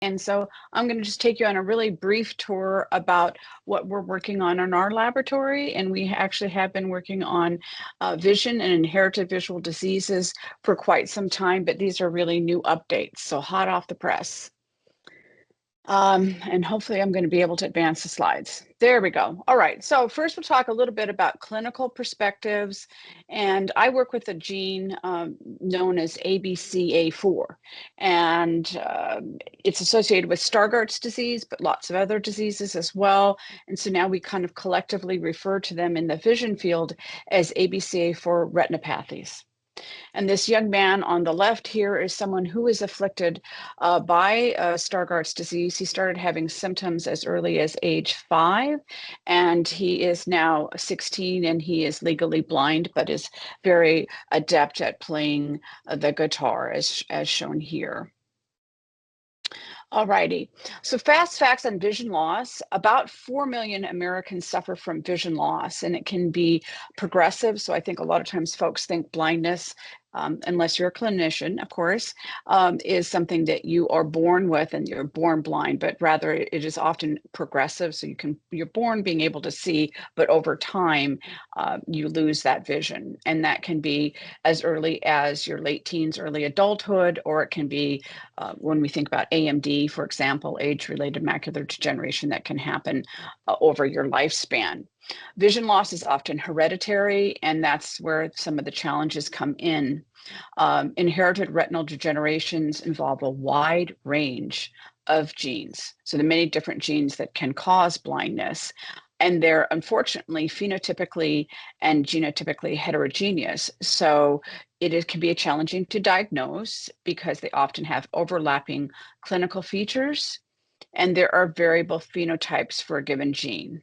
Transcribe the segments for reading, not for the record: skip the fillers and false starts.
And so I'm going to just take you on a really brief tour about what we're working on in our laboratory. And we actually have been working on vision and inherited visual diseases for quite some time, but these are really new updates, so hot off the press. And hopefully I'm going to be able to advance the slides. There we go. All right, so first we'll talk a little bit about clinical perspectives. And I work with a gene known as ABCA4. And it's associated with Stargardt's disease, but lots of other diseases as well. And so now we kind of collectively refer to them in the vision field as ABCA4 retinopathies. And this young man on the left here is someone who is afflicted by Stargardt's disease. He started having symptoms as early as age 5, and he is now 16, and he is legally blind, but is very adept at playing the guitar, as shown here. All righty. So fast facts on vision loss. About 4 million Americans suffer from vision loss, and it can be progressive. So I think a lot of times folks think blindness, unless you're a clinician, of course, is something that you are born with and you're born blind, but rather it is often progressive. So you're born being able to see, but over time you lose that vision. And that can be as early as your late teens, early adulthood, or it can be when we think about AMD, for example, age-related macular degeneration, that can happen over your lifespan. Vision loss is often hereditary, and that's where some of the challenges come in. Inherited retinal degenerations involve a wide range of genes. So the many different genes that can cause blindness, and they're unfortunately phenotypically and genotypically heterogeneous. So it can be challenging to diagnose because they often have overlapping clinical features, and there are variable phenotypes for a given gene.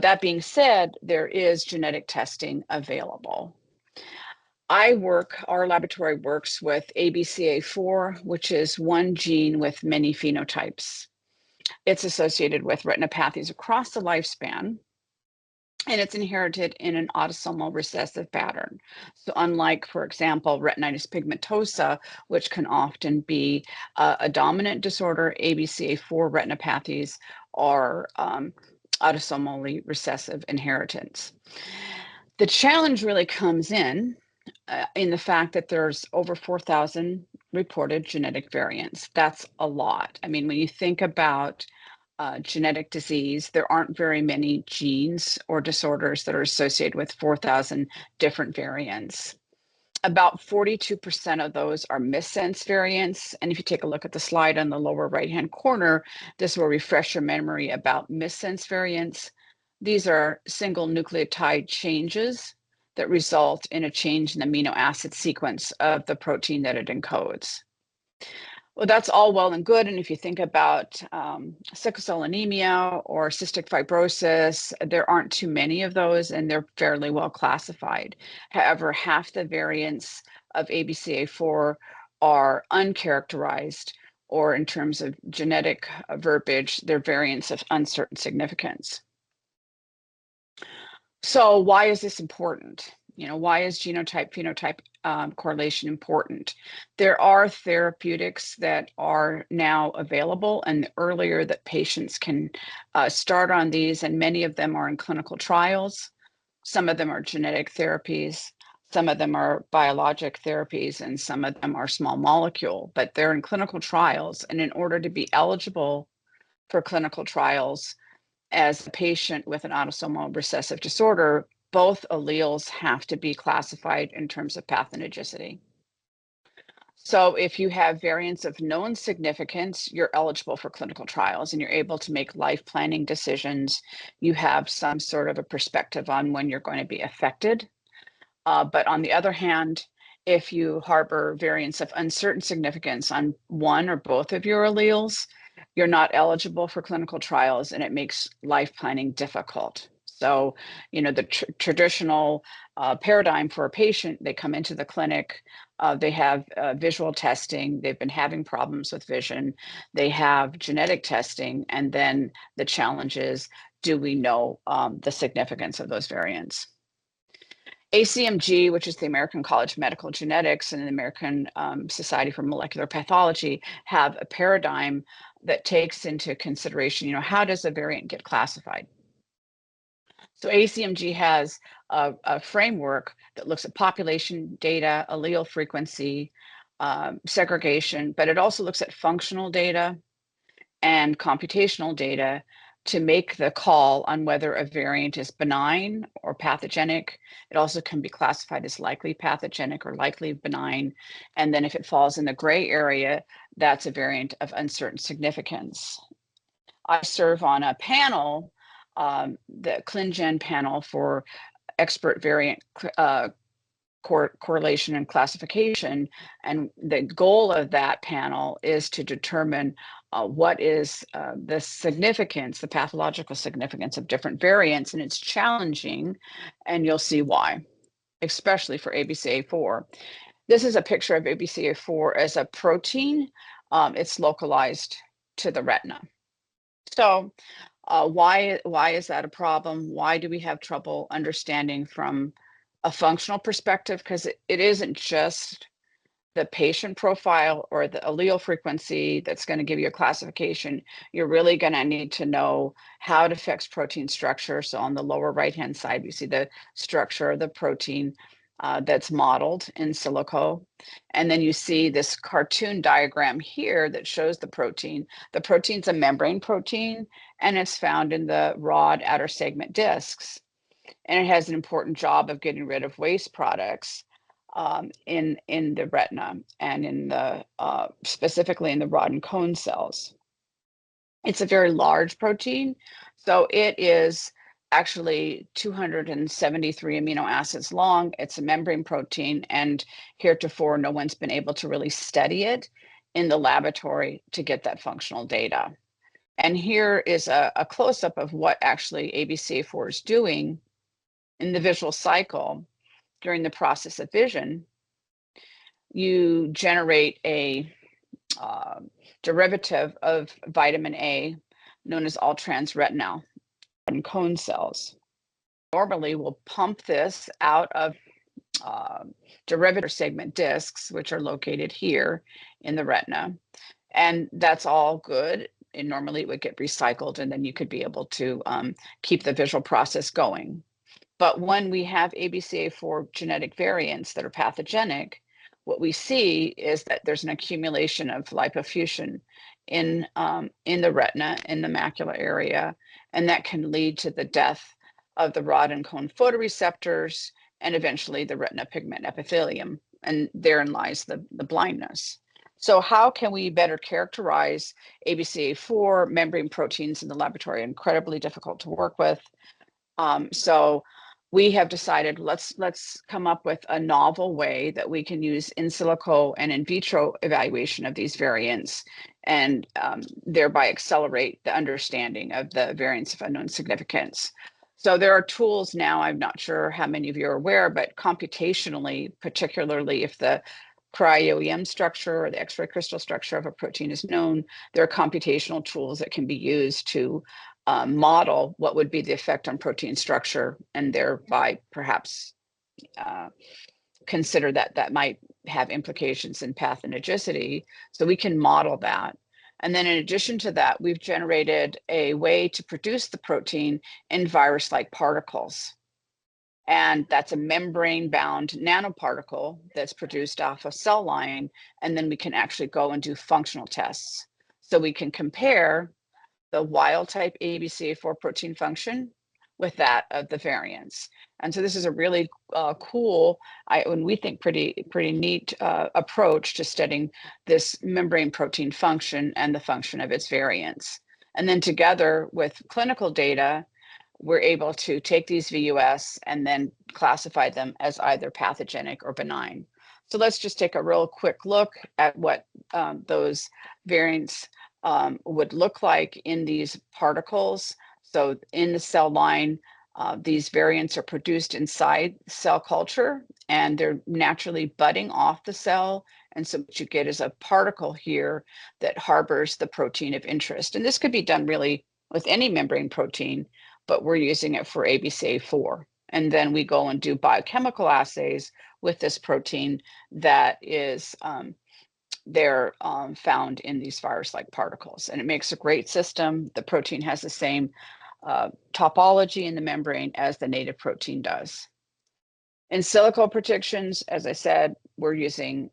That being said, there is genetic testing available. Our laboratory works with ABCA4, which is one gene with many phenotypes. It's associated with retinopathies across the lifespan, and it's inherited in an autosomal recessive pattern. So unlike, for example, retinitis pigmentosa, which can often be a dominant disorder, ABCA4 retinopathies are autosomally recessive inheritance. The challenge really comes in the fact that there's over 4,000 reported genetic variants. That's a lot. I mean, when you think about genetic disease, there aren't very many genes or disorders that are associated with 4,000 different variants. About 42% of those are missense variants. And if you take a look at the slide on the lower right-hand corner, this will refresh your memory about missense variants. These are single nucleotide changes that result in a change in the amino acid sequence of the protein that it encodes. Well, that's all well and good. And if you think about sickle cell anemia or cystic fibrosis, there aren't too many of those, and they're fairly well classified. However, half the variants of ABCA4 are uncharacterized, or in terms of genetic verbiage, they're variants of uncertain significance. So why is this important? Why is genotype-phenotype correlation important? There are therapeutics that are now available, and the earlier that patients can start on these, and many of them are in clinical trials. Some of them are genetic therapies, some of them are biologic therapies, and some of them are small molecule, but they're in clinical trials. And in order to be eligible for clinical trials as a patient with an autosomal recessive disorder, both alleles have to be classified in terms of pathogenicity. So if you have variants of known significance, you're eligible for clinical trials and you're able to make life planning decisions. You have some sort of a perspective on when you're going to be affected. But on the other hand, if you harbor variants of uncertain significance on one or both of your alleles, you're not eligible for clinical trials, and it makes life planning difficult. So, the traditional paradigm for a patient, they come into the clinic, they have visual testing, they've been having problems with vision, they have genetic testing, and then the challenge is, do we know the significance of those variants? ACMG, which is the American College of Medical Genetics and the American Society for Molecular Pathology, have a paradigm that takes into consideration, how does a variant get classified? So ACMG has a framework that looks at population data, allele frequency, segregation, but it also looks at functional data and computational data to make the call on whether a variant is benign or pathogenic. It also can be classified as likely pathogenic or likely benign. And then if it falls in the gray area, that's a variant of uncertain significance. I serve on a panel, the ClinGen panel for expert variant correlation and classification. And the goal of that panel is to determine what is the significance, the pathological significance of different variants. And it's challenging, and you'll see why, especially for ABCA4. This is a picture of ABCA4 as a protein. It's localized to the retina. So why is that a problem? Why do we have trouble understanding from a functional perspective? Because it isn't just the patient profile or the allele frequency that's going to give you a classification. You're really going to need to know how it affects protein structure. So on the lower right-hand side, we see the structure of the protein that's modeled in silico. And then you see this cartoon diagram here that shows the protein. The protein's a membrane protein, and it's found in the rod outer segment discs. And it has an important job of getting rid of waste products in the retina and in the specifically in the rod and cone cells. It's a very large protein, so it is actually 273 amino acids long. It's a membrane protein, and heretofore no one's been able to really study it in the laboratory to get that functional data. And here is a close-up of what actually ABCA4 is doing in the visual cycle. During the process of vision, you generate a derivative of vitamin A known as all-trans retinal and cone cells. Normally, we'll pump this out of derivative segment discs, which are located here in the retina, and that's all good. And normally it would get recycled, and then you could be able to keep the visual process going. But when we have ABCA4 genetic variants that are pathogenic, what we see is that there's an accumulation of lipofuscin in the retina, in the macular area, and that can lead to the death of the rod and cone photoreceptors and eventually the retina pigment epithelium. And therein lies the blindness. So how can we better characterize ABCA4 membrane proteins in the laboratory? Incredibly difficult to work with. So we have decided let's come up with a novel way that we can use in silico and in vitro evaluation of these variants, and thereby accelerate the understanding of the variants of unknown significance. So there are tools now, I'm not sure how many of you are aware, but computationally, particularly if the cryo-EM structure or the X-ray crystal structure of a protein is known, there are computational tools that can be used to model what would be the effect on protein structure, and thereby perhaps consider that might have implications in pathogenicity. So we can model that. And then in addition to that, we've generated a way to produce the protein in virus-like particles. And that's a membrane-bound nanoparticle that's produced off a cell line, and then we can actually go and do functional tests. So we can compare the wild type ABCA4 protein function with that of the variants. And so this is a really cool, and we think pretty neat approach to studying this membrane protein function and the function of its variants. And then together with clinical data, we're able to take these VUS and then classify them as either pathogenic or benign. So let's just take a real quick look at what those variants would look like in these particles. So in the cell line, these variants are produced inside cell culture, and they're naturally budding off the cell. And so what you get is a particle here that harbors the protein of interest. And this could be done really with any membrane protein, but we're using it for ABCA4. And then we go and do biochemical assays with this protein that is they're found in these virus-like particles. And it makes a great system. The protein has the same topology in the membrane as the native protein does. In silico predictions, as I said, we're using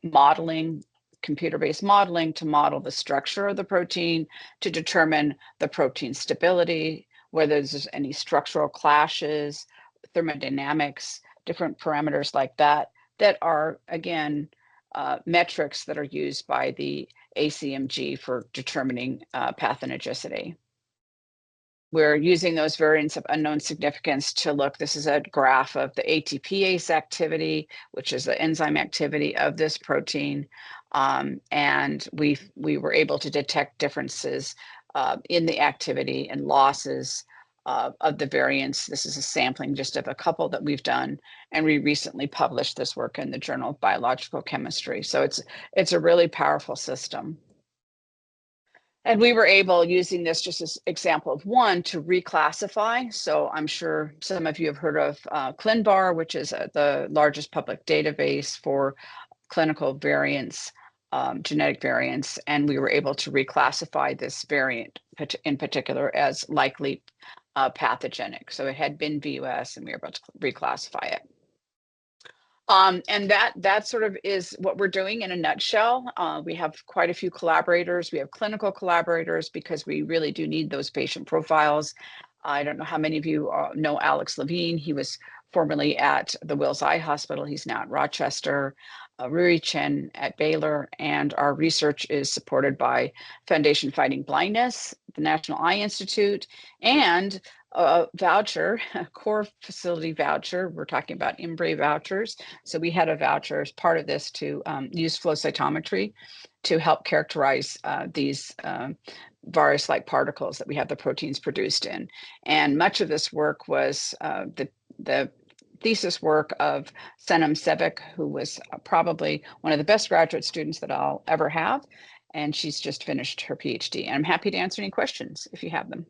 modeling, computer-based modeling to model the structure of the protein, to determine the protein stability, whether there's any structural clashes, thermodynamics, different parameters like that, that are, again, metrics that are used by the ACMG for determining pathogenicity. We're using those variants of unknown significance to look. This is a graph of the ATPase activity, which is the enzyme activity of this protein. And we were able to detect differences in the activity and losses of the variants. This is a sampling just of a couple that we've done. And we recently published this work in the Journal of Biological Chemistry. So it's a really powerful system. And we were able, using this just as example of one, to reclassify. So I'm sure some of you have heard of ClinVar, which is the largest public database for clinical variants, genetic variants. And we were able to reclassify this variant in particular as likely pathogenic. So it had been VUS, and we were able to reclassify it. And that sort of is what we're doing in a nutshell. We have quite a few collaborators. We have clinical collaborators because we really do need those patient profiles. I don't know how many of you know Alex Levine. He was formerly at the Wills Eye Hospital. He's now at Rochester. Rui Chen at Baylor. And our research is supported by Foundation Fighting Blindness, the National Eye Institute, and a voucher, a core facility voucher. We're talking about INBRE vouchers. So we had a voucher as part of this to use flow cytometry to help characterize these virus-like particles that we have the proteins produced in. And much of this work was the thesis work of Senem Sevik, who was probably one of the best graduate students that I'll ever have. And she's just finished her PhD. And I'm happy to answer any questions if you have them.